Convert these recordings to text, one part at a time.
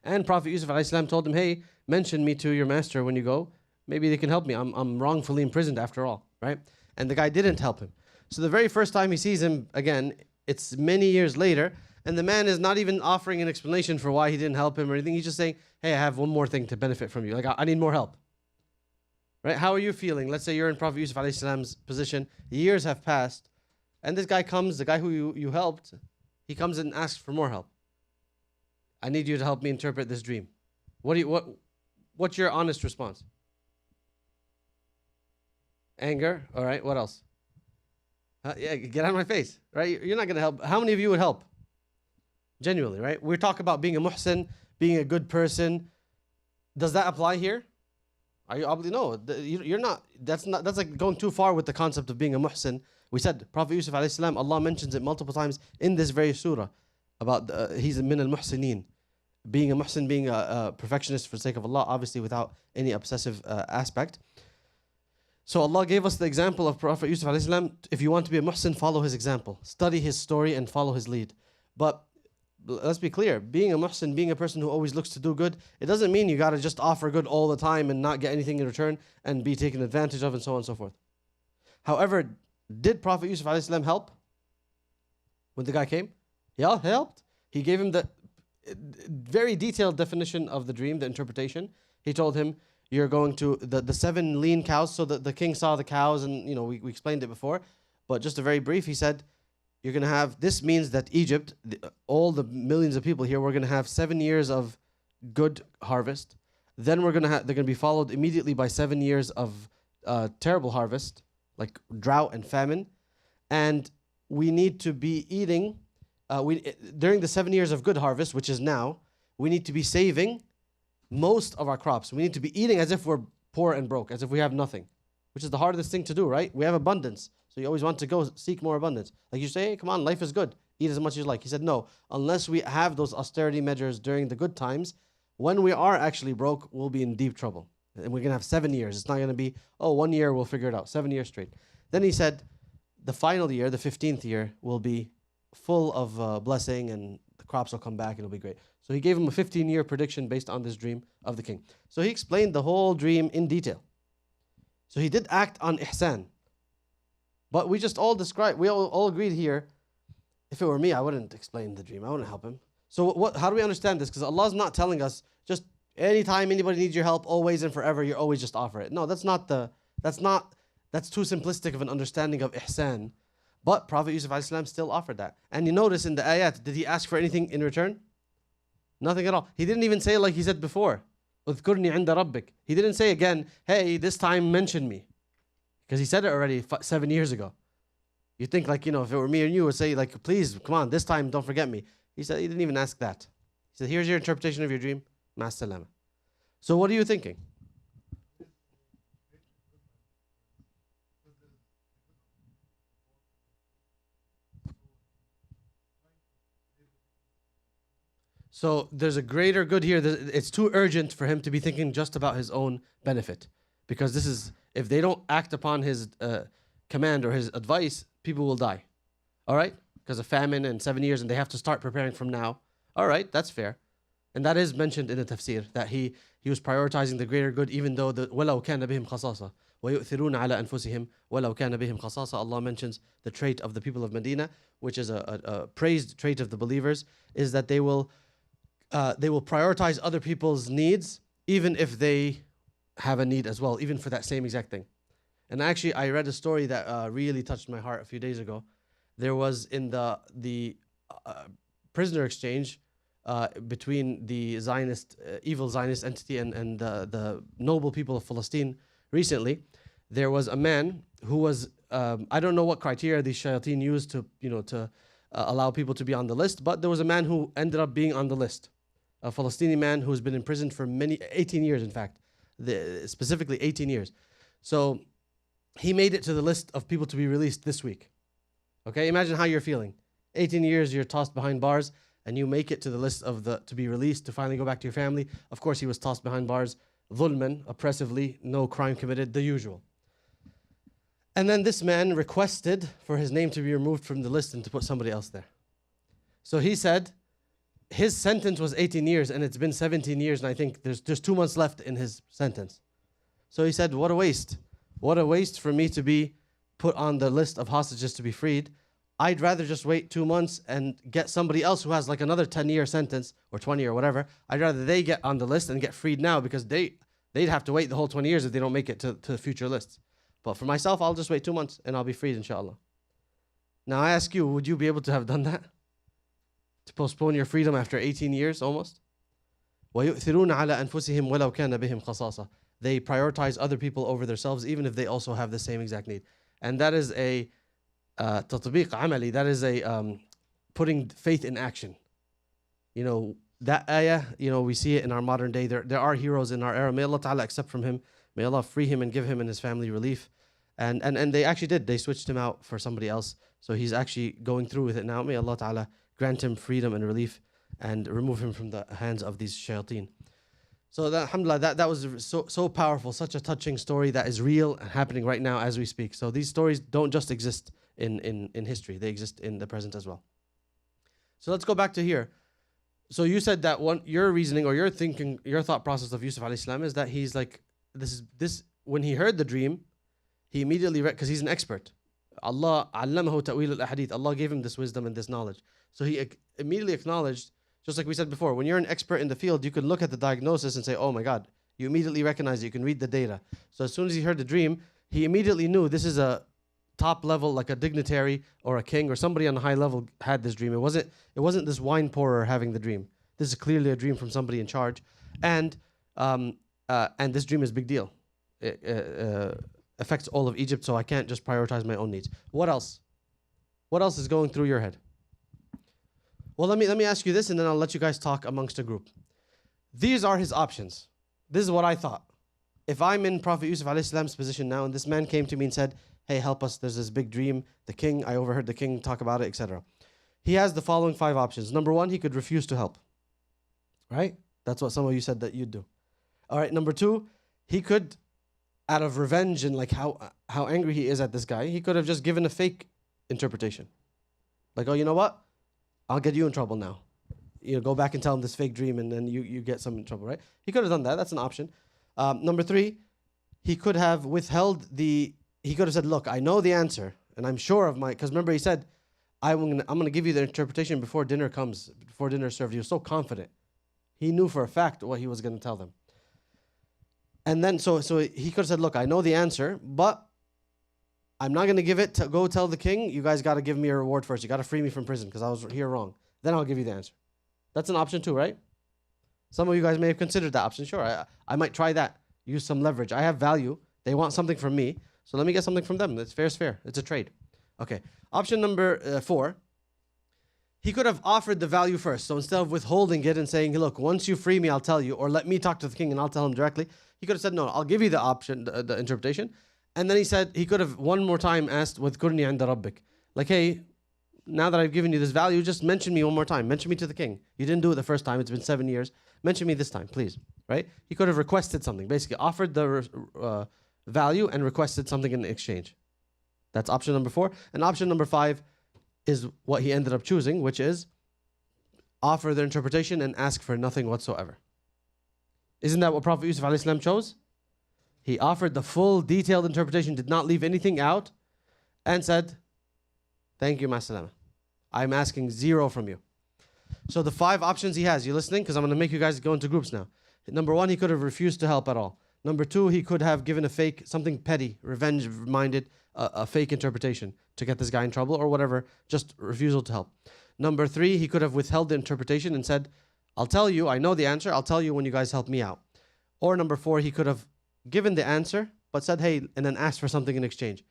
And Prophet Yusuf ﷺ told him, hey, mention me to your master when you go. Maybe they can help me. I'm wrongfully imprisoned after all, right? And the guy didn't help him. So the very first time he sees him again, it's many years later, and the man is not even offering an explanation for why he didn't help him or anything. He's just saying, hey, I have one more thing to benefit from you. Like, I need more help. Right? How are you feeling? Let's say you're in Prophet Yusuf ﷺ's position. Years have passed, and this guy comes, the guy who you helped, he comes and asks for more help. I need you to help me interpret this dream. What's your honest response? Anger. All right. What else? Yeah, get out of my face. Right? You're not going to help. How many of you would help? Genuinely, right? We're talking about being a muhsin, being a good person. Does that apply here? Are you obviously no? You're not. That's like going too far with the concept of being a muhsin. We said Prophet Yusuf alayhi salam, Allah mentions it multiple times in this very surah about he's min al-muhsinin. Being a muhsin, being a perfectionist for the sake of Allah, obviously without any obsessive aspect. So Allah gave us the example of Prophet Yusuf alayhi salam. If you want to be a muhsin, follow his example. Study his story and follow his lead. But let's be clear, being a muhsin, being a person who always looks to do good, it doesn't mean you got to just offer good all the time and not get anything in return and be taken advantage of and so on and so forth. However, did Prophet Yusuf alayhi salam help when the guy came? Yeah, he helped. He gave him the very detailed definition of the dream, the interpretation. He told him, you're going to the 7 lean cows. So the king saw the cows, and we explained it before, but just a very brief. He said, you're going to have, this means that Egypt, all the millions of people here, we're going to have 7 years of good harvest. Then they're going to be followed immediately by 7 years of terrible harvest, like drought and famine. And we need to be eating, during the 7 years of good harvest, which is now, we need to be saving most of our crops. We need to be eating as if we're poor and broke, as if we have nothing, which is the hardest thing to do, right? We have abundance. So you always want to go seek more abundance. Like you say, hey, come on, life is good. Eat as much as you like. He said, no, unless we have those austerity measures during the good times, when we are actually broke, we'll be in deep trouble. And we're going to have 7 years. It's not going to be, 1 year, we'll figure it out. 7 years straight. Then he said, the final year, the 15th year, will be full of blessing, and the crops will come back and it'll be great. So he gave him a 15-year prediction based on this dream of the king. So he explained the whole dream in detail. So he did act on ihsan. But we just all described, we all agreed here, if it were me, I wouldn't explain the dream. I wouldn't help him. So how do we understand this? Because Allah's not telling us just anytime anybody needs your help, always and forever, you always just offer it. No, that's too simplistic of an understanding of ihsan. But Prophet Yusuf alayhi salam still offered that. And you notice in the ayat, did he ask for anything in return? Nothing at all. He didn't even say like he said before, اذكرني عند ربك. He didn't say again, hey, this time mention me. Because he said it already 7 years ago. You think like, if it were me and you would say like, please, come on, this time don't forget me. He said, he didn't even ask that. He said, here's your interpretation of your dream. Ma'as salama. So what are you thinking? So there's a greater good here. It's too urgent for him to be thinking just about his own benefit. Because this is, if they don't act upon his command or his advice, people will die. All right? Because of famine and 7 years, and they have to start preparing from now. All right, that's fair. And that is mentioned in the tafsir, that he was prioritizing the greater good, even though وَلَوْ كَانَ بِهِمْ خَصَاصَةً وَيُؤْثِرُونَ عَلَىٰ أَنفُسِهِمْ وَلَوْ كَانَ بِهِمْ خَصَاصَةً. Allah mentions the trait of the people of Medina, which is a praised trait of the believers, is that they will prioritize other people's needs, even if they have a need as well, even for that same exact thing. And actually, I read a story that really touched my heart a few days ago. There was in the prisoner exchange between the Zionist, evil Zionist entity and the noble people of Palestine recently, there was a man who was, I don't know what criteria these shayateen used to allow people to be on the list, but there was a man who ended up being on the list. A Palestinian man who's been in prison for 18 years, in fact, specifically 18 years. So he made it to the list of people to be released this week. Okay, imagine how you're feeling. 18 years, you're tossed behind bars, and you make it to the list of to be released, to finally go back to your family. Of course, he was tossed behind bars, dhulman, oppressively, no crime committed, the usual. And then this man requested for his name to be removed from the list and to put somebody else there. So he said, his sentence was 18 years and it's been 17 years and I think there's 2 months left in his sentence. So he said, what a waste. What a waste for me to be put on the list of hostages to be freed. I'd rather just wait 2 months and get somebody else who has like another 10-year sentence or 20 or whatever. I'd rather they get on the list and get freed now because they'd have to wait the whole 20 years if they don't make it to future lists. But for myself, I'll just wait 2 months and I'll be freed, inshallah. Now I ask you, would you be able to have done that? To postpone your freedom after 18 years almost? وَيُؤْثِرُونَ عَلَىٰ أَنفُسِهِمْ وَلَوْ كَانَ بِهِمْ خَصَاصَةٌ. They prioritize other people over themselves even if they also have the same exact need. And that is a تطبيق عملي. That is a putting faith in action. You know, that ayah, you know, we see it in our modern day. There are heroes in our era. May Allah Ta'ala accept from him. May Allah free him and give him and his family relief. And they actually did. They switched him out for somebody else. So he's actually going through with it now. May Allah Ta'ala grant him freedom and relief and remove him from the hands of these shayateen. So that, alhamdulillah, that was so powerful, such a touching story that is real and happening right now as we speak. So these stories don't just exist in history, they exist in the present as well. So let's go back to here. So you said that your reasoning or your thinking, your thought process of Yusuf alayhi salam is that he's like, this when he heard the dream, he immediately read, because he's an expert. Allah allamahu ta'wil al-ahadith. Allah gave him this wisdom and this knowledge. So he immediately acknowledged, just like we said before, when you're an expert in the field, you could look at the diagnosis and say, oh my God, you immediately recognize it, you can read the data. So as soon as he heard the dream, he immediately knew this is a top level, like a dignitary or a king or somebody on a high level had this dream. It wasn't this wine pourer having the dream. This is clearly a dream from somebody in charge. And this dream is a big deal. It affects all of Egypt, so I can't just prioritize my own needs. What else? What else is going through your head? Well, let me ask you this, and then I'll let you guys talk amongst a group. These are his options. This is what I thought. If I'm in Prophet Yusuf alayhi salam's position now, and this man came to me and said, hey, help us, there's this big dream, the king, I overheard the king talk about it, etc. He has the following 5 options. Number 1, he could refuse to help. Right? That's what some of you said that you'd do. All right, number 2, he could, out of revenge and like how angry he is at this guy, he could have just given a fake interpretation. Like, oh, you know what? I'll get you in trouble now. You know, go back and tell him this fake dream and then you get some in trouble, right? He could have done that. That's an option. Number 3, he could have withheld he could have said, look, I know the answer and I'm sure of because remember he said, I'm going to give you the interpretation before dinner comes, before dinner is served. He was so confident. He knew for a fact what he was going to tell them. And then, so he could have said, look, I know the answer, but I'm not going to give it to go tell the king. You guys got to give me a reward first. You got to free me from prison because I was here wrong. Then I'll give you the answer. That's an option too, right? Some of you guys may have considered that option. Sure, I might try that. Use some leverage. I have value. They want something from me. So let me get something from them. It's fair is fair. It's a trade. Okay. Option number 4. He could have offered the value first. So instead of withholding it and saying, look, once you free me, I'll tell you. Or let me talk to the king and I'll tell him directly. He could have said, no, I'll give you the option, the interpretation. And then he said, he could have one more time asked, وَذْكُرْنِي عِنْدَ رَبِّكَ. Like, hey, now that I've given you this value, just mention me one more time. Mention me to the king. You didn't do it the first time. It's been 7 years. Mention me this time, please. Right? He could have requested something. Basically, offered the value and requested something in exchange. That's option number 4. And option number 5 is what he ended up choosing, which is offer the interpretation and ask for nothing whatsoever. Isn't that what Prophet Yusuf alayhi salam chose? He offered the full detailed interpretation, did not leave anything out, and said, thank you, Masalama. I'm asking 0 from you. So the 5 options he has, you listening? Because I'm going to make you guys go into groups now. Number 1, he could have refused to help at all. Number 2, he could have given a fake, something petty, revenge-minded, a fake interpretation to get this guy in trouble or whatever, just refusal to help. Number 3, he could have withheld the interpretation and said, I'll tell you, I know the answer, I'll tell you when you guys help me out. Or number 4, he could have given the answer, but said, hey, and then asked for something in exchange.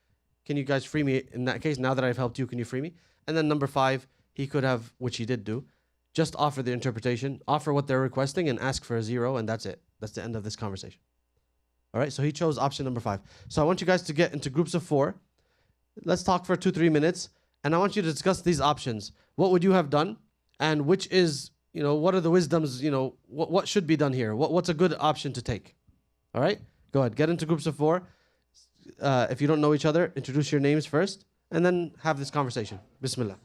Can you guys free me in that case? Now that I've helped you, can you free me? And then number 5, he could have, which he did do, just offer the interpretation, offer what they're requesting and ask for a 0, and that's it. That's the end of this conversation. All right, so he chose option number 5. So I want you guys to get into groups of 4. Let's talk for 2-3 minutes, and I want you to discuss these options. What would you have done? And which is, what are the wisdoms, what should be done here? What's a good option to take? All right, go ahead. Get into groups of 4. If you don't know each other, introduce your names first, and then have this conversation. Bismillah.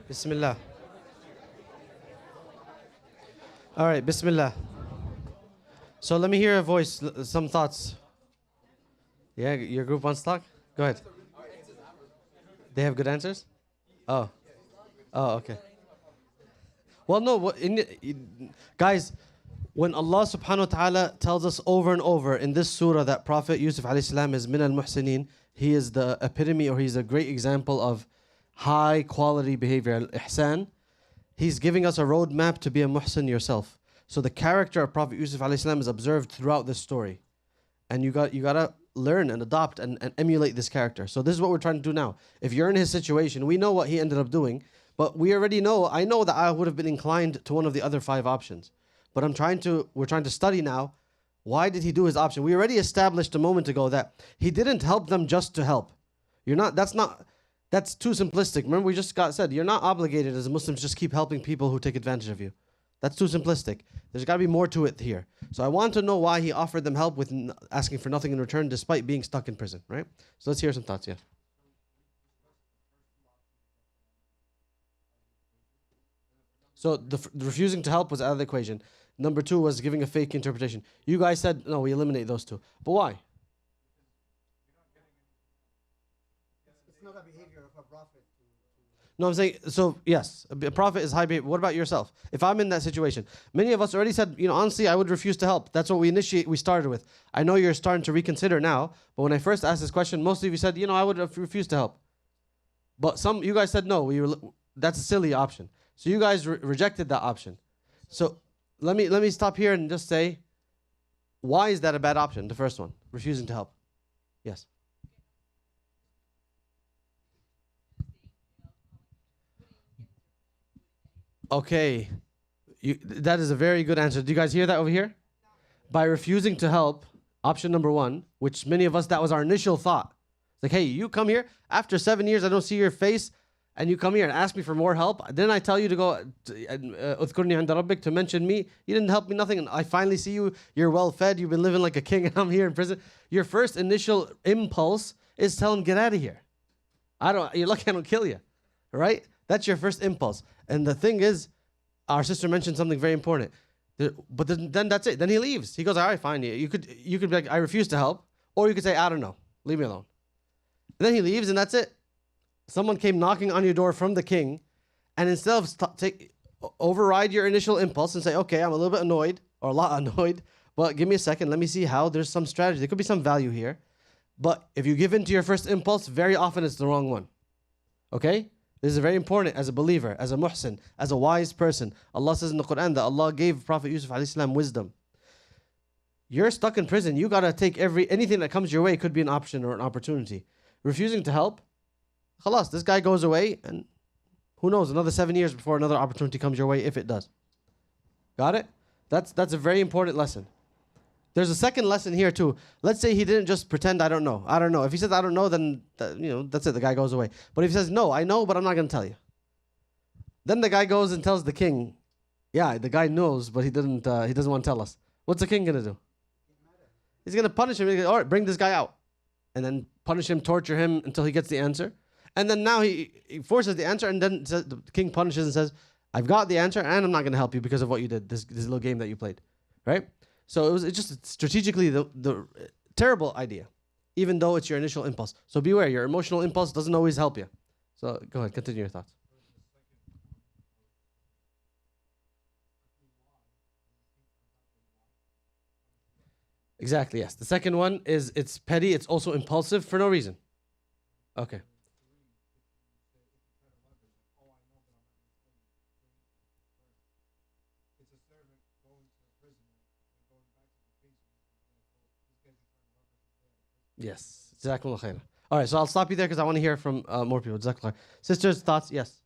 Bismillah. All right, Bismillah. So let me hear a voice, some thoughts. Yeah, your group wants to talk? Go ahead. They have good answers? Oh. Oh, okay. Well, no, guys, when Allah subhanahu wa ta'ala tells us over and over in this surah that Prophet Yusuf alayhi salam is min al-muhsinin, he is the epitome, or he's a great example of high quality behavior, al-ihsan. He's giving us a roadmap to be a muhsin yourself. So the character of Prophet Yusuf alayhi salam is observed throughout this story. And you gotta learn and adopt and emulate this character. So this is what we're trying to do now. If you're in his situation, we know what he ended up doing, but we already know, I know that I would have been inclined to one of the other 5 options. But we're trying to study now, why did he do his option? We already established a moment ago that he didn't help them just to help. That's too simplistic. Remember, we just said, you're not obligated as a Muslim to just keep helping people who take advantage of you. That's too simplistic. There's got to be more to it here. So I want to know why he offered them help with asking for nothing in return despite being stuck in prison, right? So let's hear some thoughts, yeah. So the refusing to help was out of the equation. Number 2 was giving a fake interpretation. You guys said, no, we eliminate those 2. But why? It's not a behavior of a prophet. No, I'm saying, so yes, a prophet is high behavior. What about yourself? If I'm in that situation, many of us already said, honestly, I would refuse to help. That's what we started with. I know you're starting to reconsider now, but when I first asked this question, most of you said, I would have refused to help. But you guys said, no, that's a silly option. So you guys rejected that option. So let me stop here and just say, why is that a bad option? The first one, refusing to help. Yes. Okay, that is a very good answer. Do you guys hear that over here? By refusing to help, option number 1, which many of us, that was our initial thought. Like, hey, you come here, after 7 years, I don't see your face, and you come here and ask me for more help. Then I tell you to go, "Udhkurni 'inda rabbik," to mention me. You didn't help me nothing, and I finally see you, you're well fed, you've been living like a king, and I'm here in prison. Your first initial impulse is tell him, get out of here. You're lucky I don't kill you, right? That's your first impulse. And the thing is, our sister mentioned something very important. But then that's it. Then he leaves. He goes, all right, fine. You could be like, I refuse to help. Or you could say, I don't know. Leave me alone. And then he leaves and that's it. Someone came knocking on your door from the king. And instead of override your initial impulse and say, okay, I'm a little bit annoyed or a lot annoyed. But give me a second. Let me see how there's some strategy. There could be some value here. But if you give in to your first impulse, very often it's the wrong one. Okay? This is very important as a believer, as a muhsin, as a wise person. Allah says in the Quran that Allah gave Prophet Yusuf alayhi salam wisdom. You're stuck in prison. You got to take anything that comes your way could be an option or an opportunity. Refusing to help, khalas, this guy goes away and who knows, another 7 years before another opportunity comes your way, if it does. Got it? That's a very important lesson. There's a second lesson here too. Let's say he didn't just pretend I don't know. I don't know. If he says I don't know, then that's it. The guy goes away. But if he says no, I know, but I'm not going to tell you. Then the guy goes and tells the king, yeah, the guy knows, but he doesn't want to tell us. What's the king going to do? He's going to punish him. He's gonna, all right, bring this guy out. And then punish him, torture him until he gets the answer. And then now he forces the answer, and then the king punishes and says, I've got the answer and I'm not going to help you because of what you did, this little game that you played. Right? So it's just strategically the terrible idea, even though it's your initial impulse. So beware, your emotional impulse doesn't always help you. So go ahead, continue your thoughts. Exactly, yes. The second one is it's petty, it's also impulsive for no reason. Okay. Yes. Jazakumullah khair. All right, so I'll stop you there because I want to hear from more people. Jazakumullah khair. Sisters, thoughts? Yes.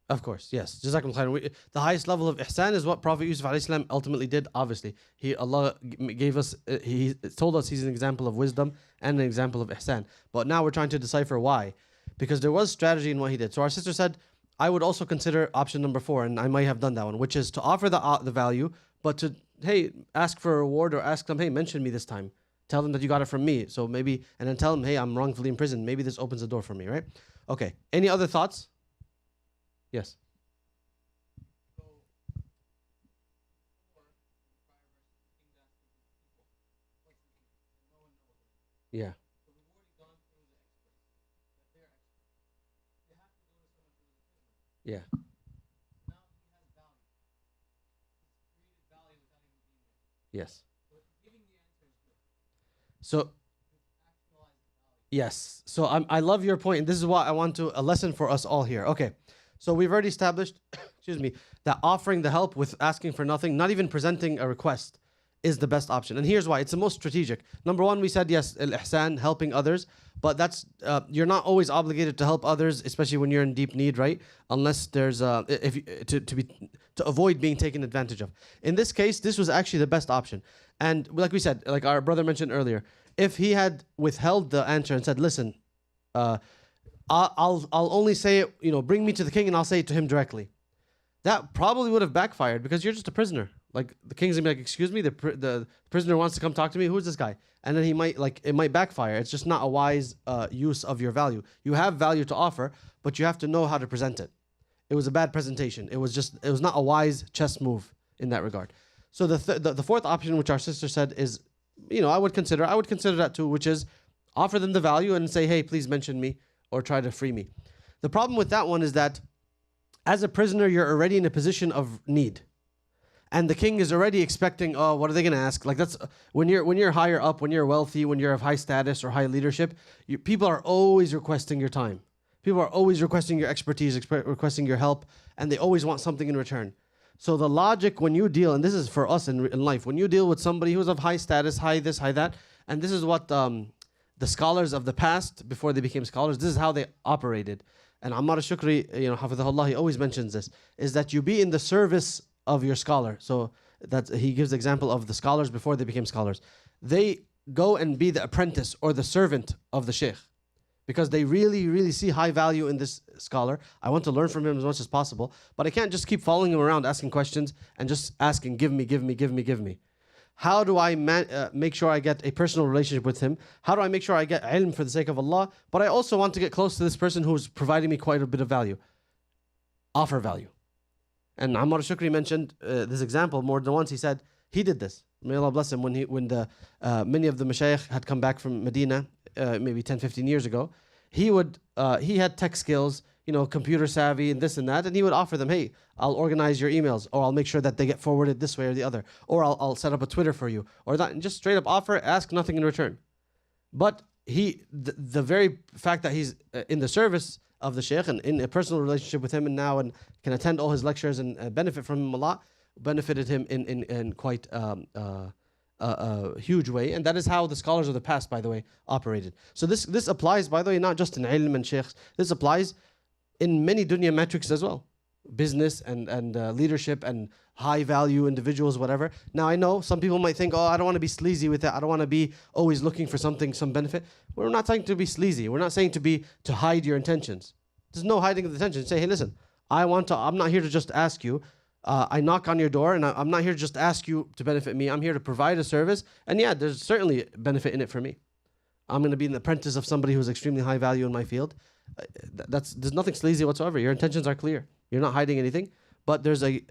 Of course, yes. Jazakum khair. The highest level of ihsan is what Prophet Yusuf alayhi salam ultimately did. Obviously, Allah gave us, He told us He's an example of wisdom and an example of ihsan. But now we're trying to decipher why, because there was strategy in what he did. So our sister said, I would also consider option number 4, and I might have done that one, which is to offer the value, but to ask for a reward, or ask them, mention me this time. Tell them that you got it from me. So maybe, and then tell them, I'm wrongfully imprisoned. Maybe this opens the door for me, right? Okay. Any other thoughts? Yes. Yeah. Yeah. Yes. So yes. So I love your point, and this is why I want a lesson for us all here. Okay. So we've already established, excuse me, that offering the help with asking for nothing, not even presenting a request, is the best option. And here's why. It's the most strategic. Number one, we said yes, al-ihsan, helping others, but that's you're not always obligated to help others, especially when you're in deep need, right? Unless there's to avoid being taken advantage of. In this case, this was actually the best option. And like we said, like our brother mentioned earlier, if he had withheld the answer and said, listen, I'll only say it, bring me to the king and I'll say it to him directly, that probably would have backfired, because you're just a prisoner. Like, the king's gonna be like, excuse me, the prisoner wants to come talk to me. Who's this guy? And then it might backfire. It's just not a wise use of your value. You have value to offer, but you have to know how to present it. It was a bad presentation. It was not a wise chess move in that regard. So the fourth option, which our sister said, is, I would consider that too, which is offer them the value and say, hey, please mention me or try to free me. The problem with that one is that as a prisoner, you're already in a position of need. And the king is already expecting, oh, what are they going to ask? Like, that's when you're higher up, when you're wealthy, when you're of high status or high leadership, people are always requesting your time. People are always requesting your expertise, requesting your help, and they always want something in return. So the logic when you deal, and this is for us in life, when you deal with somebody who's of high status, high this, high that, and this is what the scholars of the past, before they became scholars, this is how they operated. And Ammar al-Shukri, Hafidhahullah, he always mentions this, is that you be in the service of your scholar. So that he gives the example of the scholars before they became scholars. They go and be the apprentice or the servant of the sheikh, because they really, really see high value in this scholar. I want to learn from him as much as possible, but I can't just keep following him around asking questions and just asking, give me, give me, give me, give me. How do I make sure I get a personal relationship with him? How do I make sure I get ilm for the sake of Allah? But I also want to get close to this person who's providing me quite a bit of value. Offer value. And Ammar al-Shukri mentioned this example more than once. He said he did this. May Allah bless him. When many of the mashayikh had come back from Medina, maybe 10, 15 years ago, he had tech skills, computer savvy and this and that, and he would offer them, hey, I'll organize your emails, or I'll make sure that they get forwarded this way or the other, or I'll set up a Twitter for you, or that, and just straight up offer, ask nothing in return. But the very fact that he's in the service of the sheikh and in a personal relationship with him, and can attend all his lectures and benefit from him a lot, benefited him in quite a huge way. And that is how the scholars of the past, by the way, operated. So this applies, by the way, not just in ilm and sheikhs. This applies in many dunya metrics as well. Business and leadership and high value individuals, whatever. Now I know some people might think, I don't want to be sleazy with that. I don't want to be always looking for some benefit. We're not saying to be sleazy. We're not saying to hide your intentions. There's no hiding of the intentions. Say, hey, listen, I'm not here to just ask you. I knock on your door, and I'm not here to just ask you to benefit me. I'm here to provide a service. And yeah, there's certainly benefit in it for me. I'm going to be an apprentice of somebody who's extremely high value in my field. There's nothing sleazy whatsoever. Your intentions are clear. You're not hiding anything, but there's a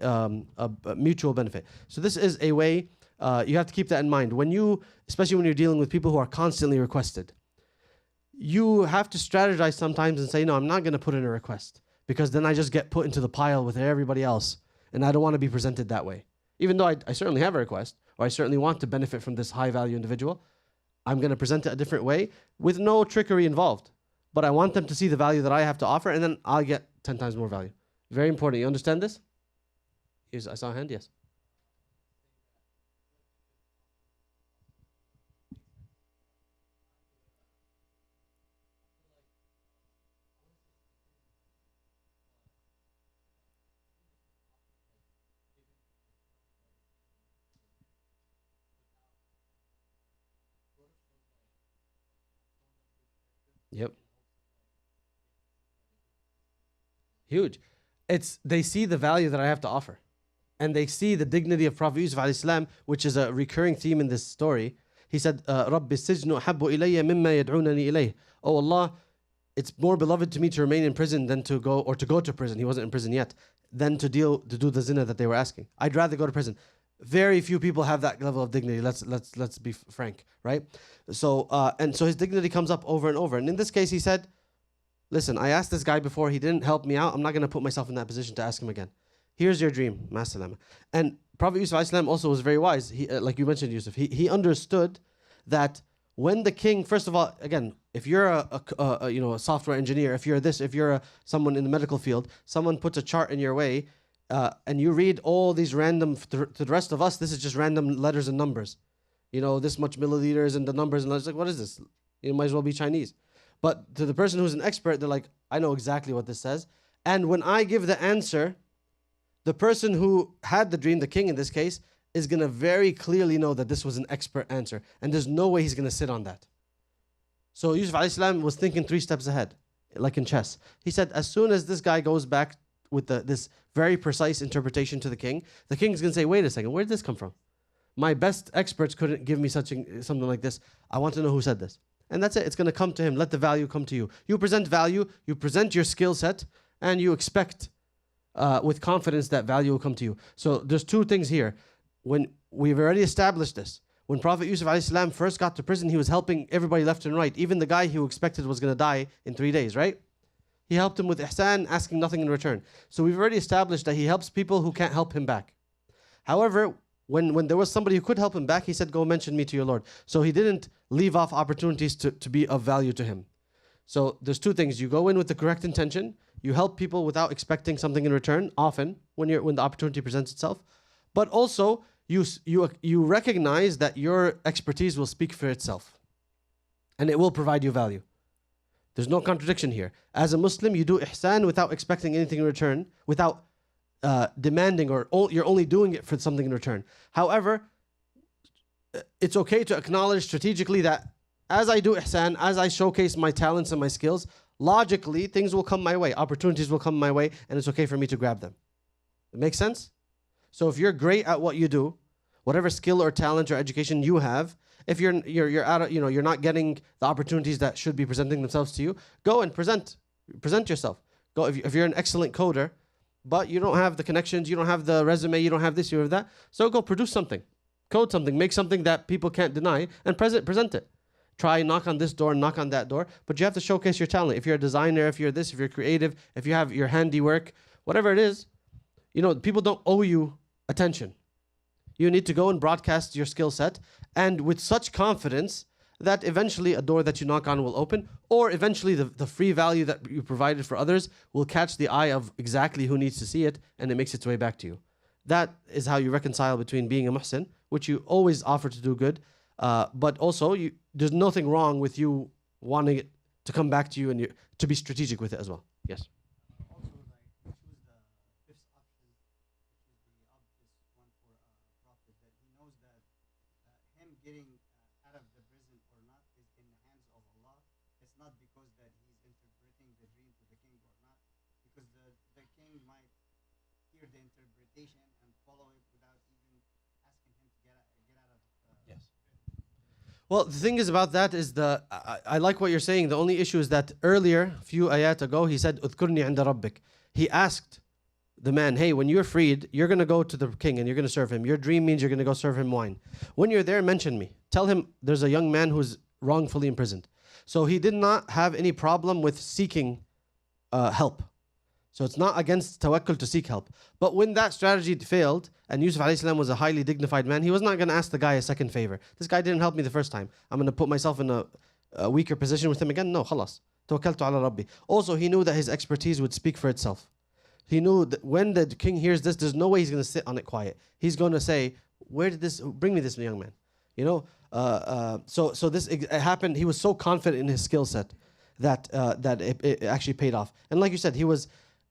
mutual benefit. So this is a way, you have to keep that in mind. Especially when you're dealing with people who are constantly requested, you have to strategize sometimes and say, no, I'm not going to put in a request, because then I just get put into the pile with everybody else, and I don't want to be presented that way. Even though I certainly have a request, or I certainly want to benefit from this high value individual, I'm going to present it a different way with no trickery involved. But I want them to see the value that I have to offer, and then I'll get 10 times more value. Very important. You understand this? I saw a hand, yes. Yep. Huge. They see the value that I have to offer. And they see the dignity of Prophet Yusuf alayhi salam, which is a recurring theme in this story. He said, رَبِّ السِّجْنُ أَحَبُّ إِلَيَّ مِمَّا يَدْعُونَنِي إِلَيْهِ. Oh Allah, it's more beloved to me to remain in prison than to go to prison. He wasn't in prison yet. Than to do the zina that they were asking. I'd rather go to prison. Very few people have that level of dignity. Let's be frank, right? So so his dignity comes up over and over. And in this case, he said, listen, I asked this guy before, he didn't help me out. I'm not going to put myself in that position to ask him again. Here's your dream, ma salama. And Prophet Yusuf alayhi salam also was very wise. He, like you mentioned, Yusuf, he understood that when the king, first of all, again, if you're a software engineer, if you're someone in the medical field, someone puts a chart in your way, and you read all these random, to the rest of us, this is just random letters and numbers. This much milliliters and the numbers and letters. Like, what is this? Might as well be Chinese. But to the person who's an expert, they're like, I know exactly what this says. And when I give the answer, the person who had the dream, the king in this case, is going to very clearly know that this was an expert answer. And there's no way he's going to sit on that. So Yusuf alayhi salam was thinking 3 steps ahead, like in chess. He said, as soon as this guy goes back with this very precise interpretation to the king's going to say, wait a second, where did this come from? My best experts couldn't give me something like this. I want to know who said this. And that's it. It's going to come to him. Let the value come to you. You present value, you present your skill set, and you expect with confidence that value will come to you. So there's 2 things here. When we've already established this, when Prophet Yusuf alayhi salam first got to prison, he was helping everybody left and right, even the guy who expected was going to die in 3 days, right? He helped him with ihsan, asking nothing in return. So we've already established that he helps people who can't help him back. However, when there was somebody who could help him back, he said, go mention me to your Lord. So he didn't leave off opportunities to be of value to him. So there's 2 things. You go in with the correct intention. You help people without expecting something in return, often, when the opportunity presents itself. But also, you recognize that your expertise will speak for itself. And it will provide you value. There's no contradiction here. As a Muslim, you do ihsan without expecting anything in return, without demanding, or you're only doing it for something in return. However, it's okay to acknowledge strategically that as I do ihsan, as I showcase my talents and my skills, logically things will come my way, opportunities will come my way, and it's okay for me to grab them. It makes sense? So if you're great at what you do, whatever skill or talent or education you have, if you're not getting the opportunities that should be presenting themselves to you, go and present yourself. Go if you're an excellent coder, but you don't have the connections, you don't have the resume, you don't have this, you have that. So go produce something, code something, make something that people can't deny, and present it. Try knock on this door, knock on that door, but you have to showcase your talent. If you're a designer, if you're this, if you're creative, if you have your handiwork, whatever it is, people don't owe you attention. You need to go and broadcast your skill set, and with such confidence that eventually a door that you knock on will open, or eventually the free value that you provided for others will catch the eye of exactly who needs to see it, and it makes its way back to you. That is how you reconcile between being a muhsin, which you always offer to do good, but also there's nothing wrong with you wanting it to come back to you and to be strategic with it as well. Yes. Also, choose the fifth option, which is the obvious one for Prophet, that he knows that him getting out of the prison or not is in the hands of Allah. It's not because that he's interpreting the dream to the king or not, because the king might hear the interpretation and follow it without even asking him to get out of. Yes. Well, the thing is about that is I like what you're saying. The only issue is that earlier, a few ayat ago, he said, "Udhkurni 'inda rabbik." He asked the man, hey, when you're freed, you're going to go to the king and you're going to serve him. Your dream means you're going to go serve him wine. When you're there, mention me. Tell him there's a young man who's wrongfully imprisoned. So he did not have any problem with seeking help. So it's not against tawakkul to seek help. But when that strategy failed, and Yusuf alayhi salam was a highly dignified man, he was not going to ask the guy a second favor. This guy didn't help me the first time. I'm going to put myself in a weaker position with him again? No, khalas. Tawakkaltu ala Rabbi. Also, he knew that his expertise would speak for itself. He knew that when the king hears this, there's no way he's going to sit on it quiet. He's going to say, bring me this young man. So this it happened. He was so confident in his skill set that it actually paid off. And like you said,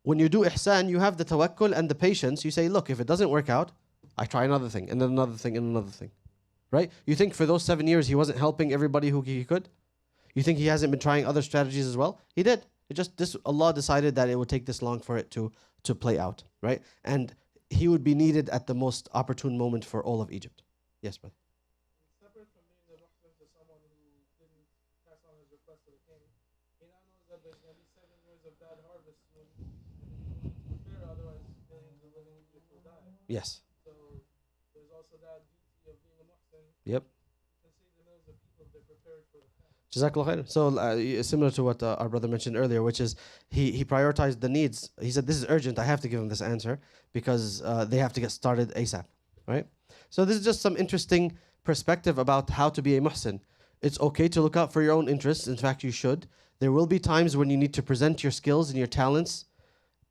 when you do ihsan, you have the tawakkul and the patience. You say, look, if it doesn't work out, I try another thing, and then another thing, and another thing. Right? You think for those 7 years he wasn't helping everybody who he could? You think he hasn't been trying other strategies as well? He did. Allah decided that it would take this long for it to play out, right? And he would be needed at the most opportune moment for all of Egypt. Yes, brother. Separate from being the Muhsin to someone who didn't pass on his request to the king, he now knows that there's going to be 7 years of bad harvest when he needs to prepare, otherwise millions of living Egypt will die. Yes. So there's also that duty of being a Muhsin. Yep. To save the millions of people if they're prepared for the fast. Jazakallah khair. So similar to what our brother mentioned earlier, which is he prioritized the needs. He said, this is urgent, I have to give him this answer because they have to get started ASAP, right? So this is just some interesting perspective about how to be a muhsin. It's okay to look out for your own interests. In fact, you should. There will be times when you need to present your skills and your talents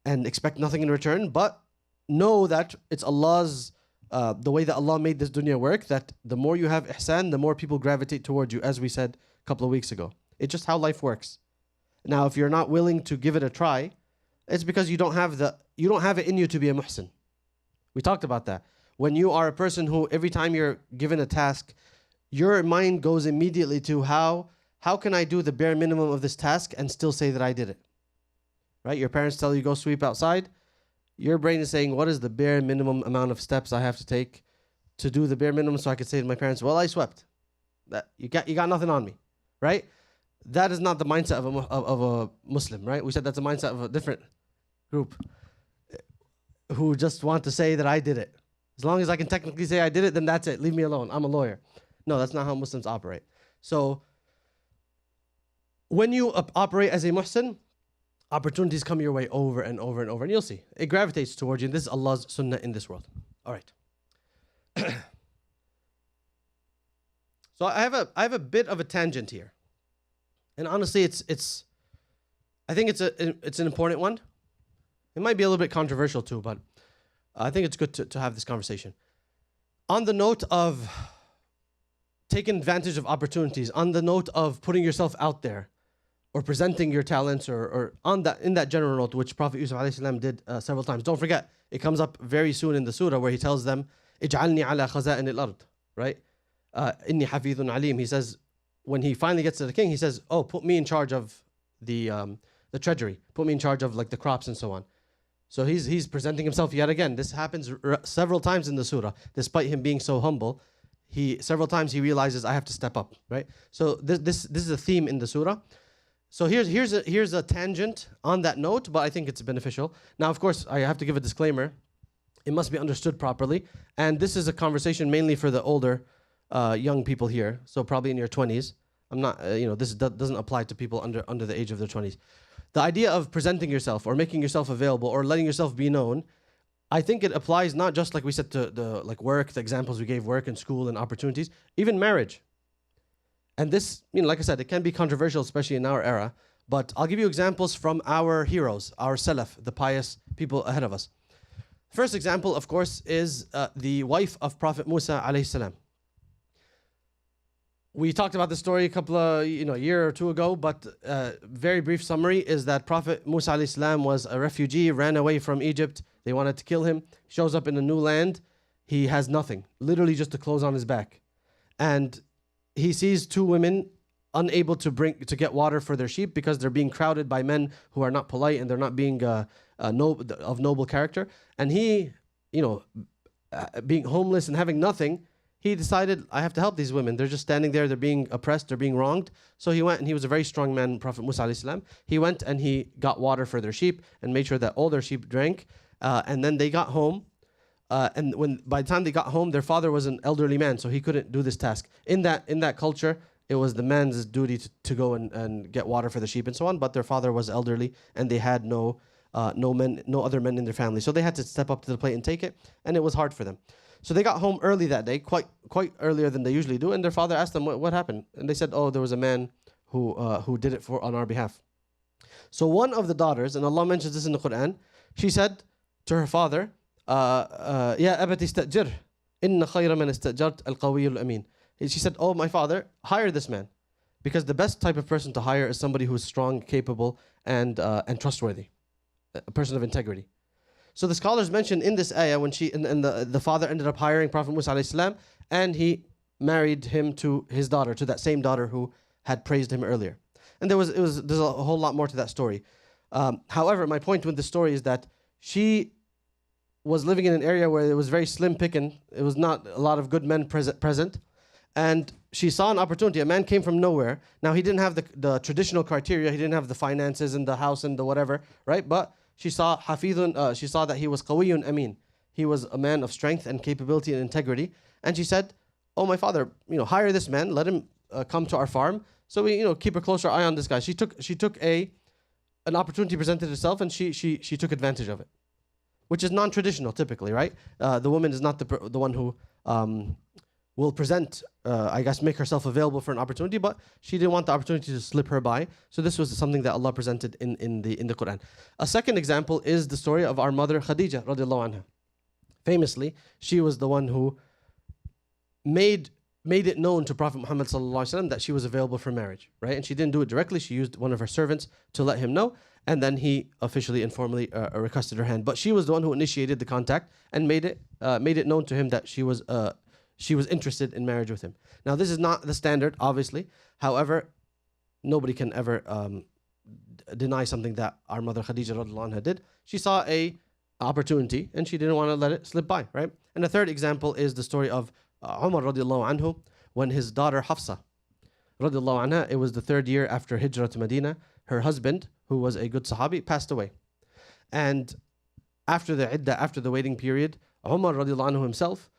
and expect nothing in return, but know that it's Allah's, the way that Allah made this dunya work, that the more you have ihsan, the more people gravitate towards you, as we said a couple of weeks ago. It's just how life works. Now, if you're not willing to give it a try, it's because you don't have it in you to be a muhsin. We talked about that. When you are a person who every time you're given a task, your mind goes immediately to how can I do the bare minimum of this task and still say that I did it? Right? Your parents tell you go sweep outside. Your brain is saying, what is the bare minimum amount of steps I have to take to do the bare minimum so I could say to my parents, well, I swept. That you got nothing on me, right? That is not the mindset of a Muslim, right? We said that's a mindset of a different group who just want to say that I did it. As long as I can technically say I did it, then that's it. Leave me alone. I'm a lawyer. No, that's not how Muslims operate. So when you operate as a muhsin, opportunities come your way over and over and over, and you'll see. It gravitates towards you. This is Allah's sunnah in this world. All right. So I have a bit of a tangent here. And honestly, I think it's an important one. It might be a little bit controversial too, but I think it's good to have this conversation. On the note of taking advantage of opportunities, on the note of putting yourself out there, or presenting your talents, or in that general note, which Prophet Yusuf alayhi salam did several times. Don't forget, it comes up very soon in the surah where he tells them, "Ij'alni ala khaza'in al-ard," right? Inni hafidhun alim. He says, when he finally gets to the king, he says, "Oh, put me in charge of the treasury. Put me in charge of like the crops and so on." So he's presenting himself yet again. This happens several times in the surah. Despite him being so humble, several times he realizes I have to step up, right? So this is a theme in the surah. So here's a tangent on that note, but I think it's beneficial. Now, of course, I have to give a disclaimer. It must be understood properly, and this is a conversation mainly for the older, young people here. So probably in your 20s. I'm not, this doesn't apply to people under the age of their 20s. The idea of presenting yourself or making yourself available or letting yourself be known, I think it applies not just like we said to the like work, the examples we gave, work and school and opportunities, even marriage. And this, like I said, it can be controversial, especially in our era. But I'll give you examples from our heroes, our salaf, the pious people ahead of us. First example, of course, is the wife of Prophet Musa alayhi salam. We talked about the story a couple of, a year or two ago, but very brief summary is that Prophet Musa alayhi salam was a refugee, ran away from Egypt. They wanted to kill him. Shows up in a new land. He has nothing, literally just the clothes on his back. And he sees two women unable to get water for their sheep because they're being crowded by men who are not polite and they're not being of noble character. And he, being homeless and having nothing, he decided, I have to help these women. They're just standing there. They're being oppressed. They're being wronged. So he went, and he was a very strong man, Prophet Musa alayhi salam. He went and he got water for their sheep and made sure that all their sheep drank. And then they got home. And by the time they got home, their father was an elderly man, so he couldn't do this task. In that culture, it was the man's duty to go and get water for the sheep and so on. But their father was elderly, and they had no other men in their family, so they had to step up to the plate and take it, and it was hard for them. So they got home early that day, quite earlier than they usually do, and their father asked them what happened, and they said, "Oh, there was a man who did it on our behalf." So one of the daughters, and Allah mentions this in the Quran, she said to her father, "Ya abati istajir, inna khayra man istajart al-qawiy al-amin." She said, "Oh, my father, hire this man, because the best type of person to hire is somebody who is strong, capable, and trustworthy, a person of integrity." So the scholars mention in this ayah when the father ended up hiring Prophet Musa alayhi salam, and he married him to his daughter, to that same daughter who had praised him earlier. And there's a whole lot more to that story. However, my point with the story is that she was living in an area where it was very slim picking. It was not a lot of good men present. And she saw an opportunity. A man came from nowhere. Now, he didn't have the traditional criteria. He didn't have the finances and the house and the whatever, right? But she saw hafidun, she saw that he was qawiyun amin. He was a man of strength and capability and integrity. And she said, oh, my father, hire this man, let him come to our farm. So we, keep a closer eye on this guy. She took an opportunity presented itself, and she took advantage of it, which is non-traditional typically, right? The woman is not the one who will present, make herself available for an opportunity, but she didn't want the opportunity to slip her by. So this was something that Allah presented in the Quran. A second example is the story of our mother Khadija radiallahu anha. Famously, she was the one who made it known to Prophet Muhammad sallallahu alaihi wasallam that she was available for marriage, right? And she didn't do it directly. She used one of her servants to let him know, and then he officially and formally requested her hand. But she was the one who initiated the contact and made it known to him that she was interested in marriage with him. Now, this is not the standard, obviously. However, nobody can ever deny something that our mother Khadija radiallahu anha did. She saw a opportunity and she didn't want to let it slip by, right? And the third example is the story of Umar radiallahu anhu, when his daughter Hafsa radiallahu anha, it was the 3rd year after Hijrah to Medina, her husband, who was a good Sahabi, passed away. And after the iddah, after the waiting period, Umar radiallahu anhu himself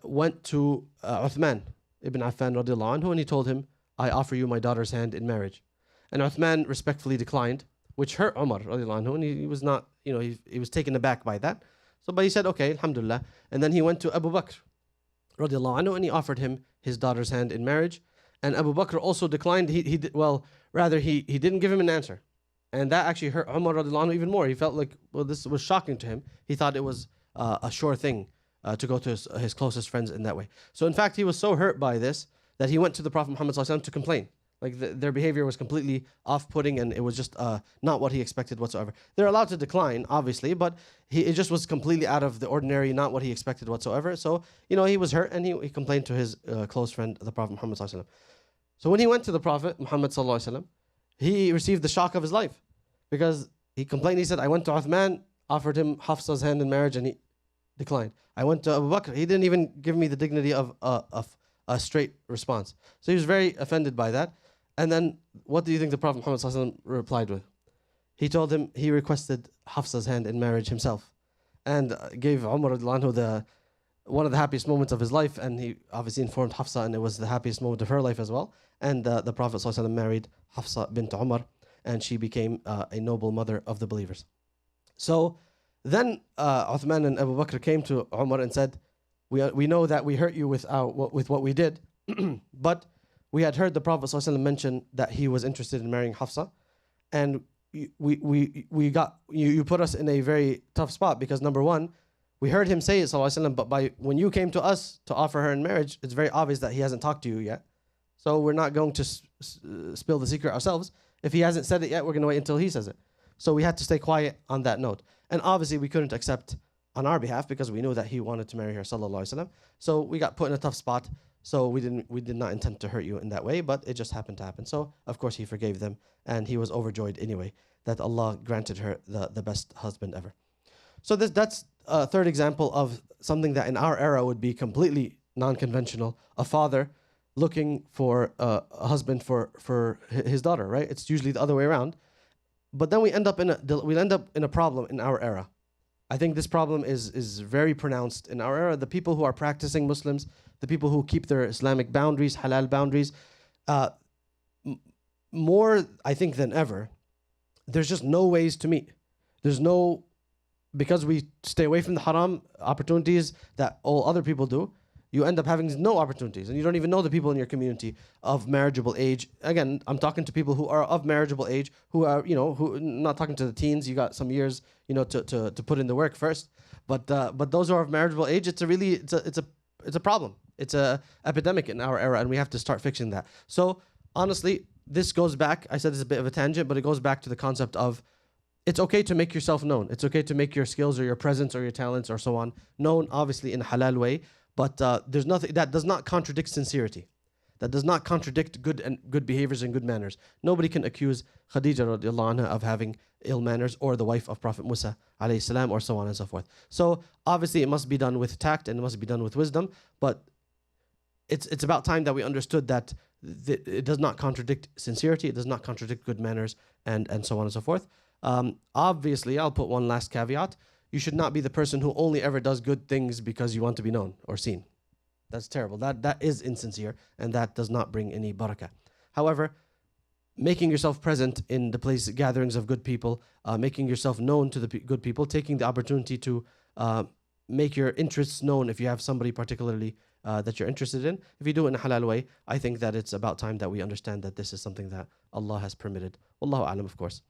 went to Uthman ibn Affan radiallahu anhu, and he told him, I offer you my daughter's hand in marriage. And Uthman respectfully declined, which hurt Umar radiallahu anhu, and he was not, he was taken aback by that. But he said, okay, alhamdulillah. And then he went to Abu Bakr radiallahu anhu, and he offered him his daughter's hand in marriage. And Abu Bakr also declined. He didn't give him an answer. And that actually hurt Umar radiallahu anhu even more. He felt like, this was shocking to him. He thought it was a sure thing to go to his closest friends in that way. So in fact, he was so hurt by this that he went to the Prophet Muhammad sallallahu alaihi wasallam to complain. Like their behavior was completely off-putting, and it was just not what he expected whatsoever. They're allowed to decline, obviously, but it just was completely out of the ordinary, not what he expected whatsoever. So, he was hurt, and he complained to his close friend, the Prophet Muhammad sallallahu alaihi wasallam. So when he went to the Prophet Muhammad sallallahu alaihi wasallam, he received the shock of his life, because he complained. He said, I went to Uthman, offered him Hafsa's hand in marriage, and he declined. I went to Abu Bakr. He didn't even give me the dignity of a straight response. So he was very offended by that. And then, what do you think the Prophet Muhammad sallallahu alaihi wasallam replied with? He told him he requested Hafsa's hand in marriage himself, and gave Umar radiallahu anhu one of the happiest moments of his life. And he obviously informed Hafsa, and it was the happiest moment of her life as well. And the Prophet sallallahu alaihi wasallam married Hafsa bint Umar, and she became a noble mother of the believers. So then Uthman and Abu Bakr came to Umar and said, we know that we hurt you with what we did, but we had heard the Prophet ﷺ mention that he was interested in marrying Hafsa, and you put us in a very tough spot, because number one, we heard him say it ﷺ, but when you came to us to offer her in marriage, it's very obvious that he hasn't talked to you yet. So we're not going to spill the secret ourselves. If he hasn't said it yet, we're going to wait until he says it. So we had to stay quiet on that note. And obviously we couldn't accept on our behalf, because we knew that he wanted to marry her sallallahu alaihi wasallam. So we got put in a tough spot. So we did not intend to hurt you in that way, but it just happened to happen. So of course he forgave them, and he was overjoyed anyway that Allah granted her the best husband ever. So that's a third example of something that in our era would be completely non-conventional. A father looking for a husband for his daughter, right? It's usually the other way around. But then we end up in a problem in our era. I think this problem is very pronounced in our era. The people who are practicing Muslims, the people who keep their Islamic boundaries, halal boundaries, more, I think, than ever, there's just no ways to meet. Because we stay away from the haram opportunities that all other people do, you end up having no opportunities, and you don't even know the people in your community of marriageable age. Again, I'm talking to people who are of marriageable age, who are, who not talking to the teens. You got some years, to put in the work first. But those who are of marriageable age, it's a problem. It's a epidemic in our era, and we have to start fixing that. So honestly, this goes back. I said it's a bit of a tangent, but it goes back to the concept of it's okay to make yourself known. It's okay to make your skills or your presence or your talents or so on known, obviously in a halal way. But there's nothing that does not contradict sincerity. that does not contradict good behaviors and good manners. Nobody can accuse Khadija radiallahu anha of having ill manners, or the wife of Prophet Musa alayhi salam, or so on and so forth. So obviously it must be done with tact and it must be done with wisdom, but it's about time that we understood that it does not contradict sincerity, it does not contradict good manners, and so on and so forth. Obviously, I'll put one last caveat. You should not be the person who only ever does good things because you want to be known or seen. That's terrible. That is insincere, and that does not bring any barakah. However, making yourself present in the place gatherings of good people, making yourself known to the good people, taking the opportunity to make your interests known if you have somebody particularly that you're interested in. If you do it in a halal way, I think that it's about time that we understand that this is something that Allah has permitted. Wallahu alam, of course.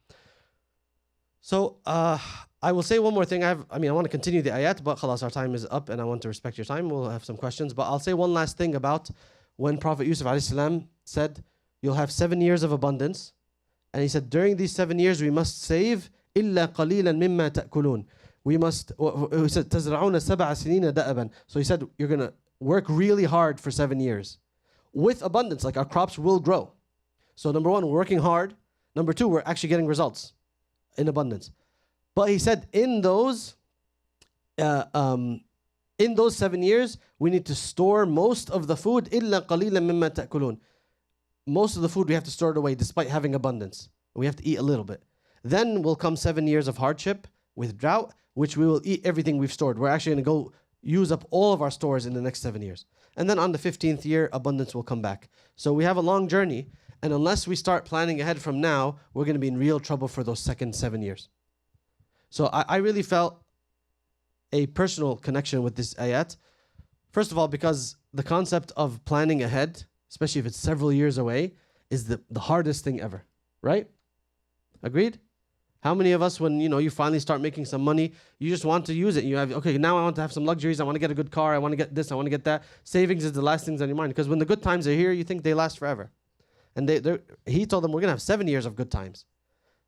So I will say one more thing. I want to continue the ayat, but khalas, our time is up and I want to respect your time. We'll have some questions, but I'll say one last thing about when Prophet Yusuf alayhi salam said, you'll have 7 years of abundance. And he said, during these 7 years, we must save إِلَّا قَلِيلًا مِمَّا تَأْكُلُونَ. We must, he said, تَزْرَعُونَ سَبَعَ سِنِينَ دَأَبًا. So he said, you're going to work really hard for 7 years with abundance, like our crops will grow. So number one, we're working hard. Number two, we're actually getting results in abundance. But he said, in those 7 years, we need to store most of the food. إِلَّا قَلِيلًا مِمَّا تَأْكُلُونَ. Most of the food we have to store it away despite having abundance. We have to eat a little bit. Then will come 7 years of hardship with drought, which we will eat everything we've stored. We're actually going to go use up all of our stores in the next 7 years. And then on the 15th year, abundance will come back. So we have a long journey. And unless we start planning ahead from now, we're going to be in real trouble for those second 7 years. So I really felt a personal connection with this ayat. First of all, because the concept of planning ahead, especially if it's several years away, is the hardest thing ever, right? Agreed? How many of us, when you finally start making some money, you just want to use it? You have, okay, now I want to have some luxuries, I want to get a good car, I want to get this, I want to get that. Savings is the last things on your mind, because when the good times are here, you think they last forever. And he told them, we're going to have 7 years of good times.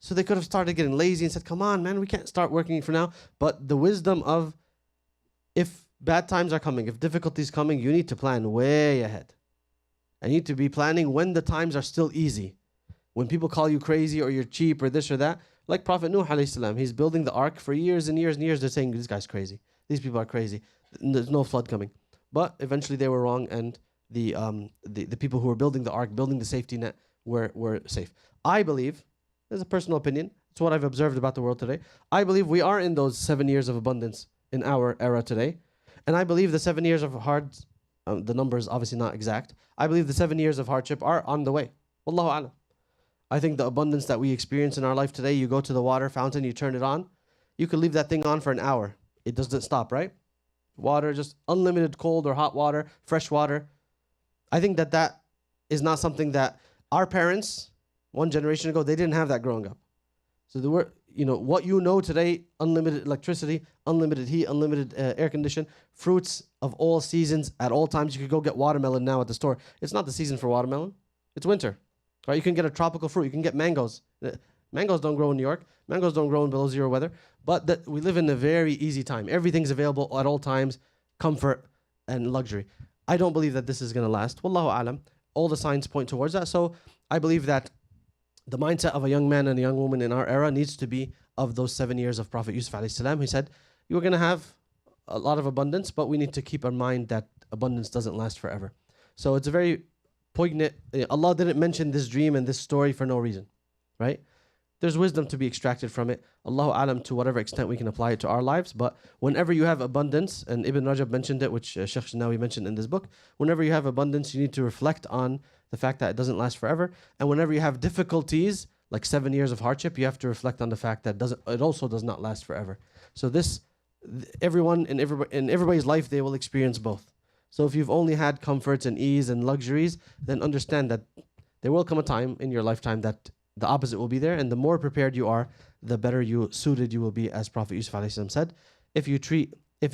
So they could have started getting lazy and said, come on, man, we can't start working for now. But the wisdom of, if bad times are coming, if difficulties coming, you need to plan way ahead. And you need to be planning when the times are still easy. When people call you crazy or you're cheap or this or that, like Prophet Nuh alayhi salam, he's building the ark for years and years and years. They're saying, this guy's crazy. These people are crazy. There's no flood coming. But eventually they were wrong, and the people who were building the ark, building the safety net, were safe. I believe, this is a personal opinion, it's what I've observed about the world today. I believe we are in those 7 years of abundance in our era today. And I believe the 7 years of hard, the number is obviously not exact. I believe the 7 years of hardship are on the way. Wallahu a'lam. I think the abundance that we experience in our life today, you go to the water fountain, you turn it on, you could leave that thing on for an hour. It doesn't stop, right? Water, just unlimited cold or hot water, fresh water. I think that is not something that our parents, one generation ago, they didn't have that growing up. So there were, what you know today, unlimited electricity, unlimited heat, unlimited air condition, fruits of all seasons at all times. You could go get watermelon now at the store. It's not the season for watermelon. It's winter. Right? You can get a tropical fruit. You can get mangoes. Mangoes don't grow in New York. Mangoes don't grow in below zero weather. But we live in a very easy time. Everything's available at all times, comfort and luxury. I don't believe that this is going to last. Wallahu alam. All the signs point towards that. So I believe that the mindset of a young man and a young woman in our era needs to be of those 7 years of Prophet Yusuf alayhi salam. He said, you're going to have a lot of abundance, but we need to keep in mind that abundance doesn't last forever. So it's a very poignant. Allah didn't mention this dream and this story for no reason, right? There's wisdom to be extracted from it. Allahu alam, to whatever extent we can apply it to our lives. But whenever you have abundance, and Ibn Rajab mentioned it, which Sheikh Shinawi mentioned in this book, whenever you have abundance, you need to reflect on the fact that it doesn't last forever. And whenever you have difficulties, like 7 years of hardship, you have to reflect on the fact that it also does not last forever. So everyone in everybody's life, they will experience both. So if you've only had comforts and ease and luxuries, then understand that there will come a time in your lifetime that the opposite will be there, and the more prepared you are, the better suited you will be, as Prophet Yusuf alayhi salam said. If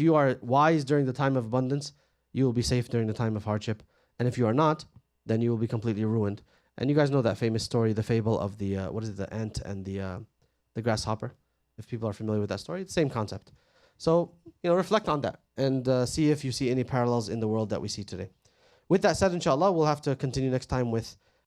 you are wise during the time of abundance, you will be safe during the time of hardship. And if you are not, then you will be completely ruined. And you guys know that famous story, the fable of the the ant and the grasshopper. If people are familiar with that story, it's the same concept. So reflect on that and see if you see any parallels in the world that we see today. With that said, inshallah, we'll have to continue next time with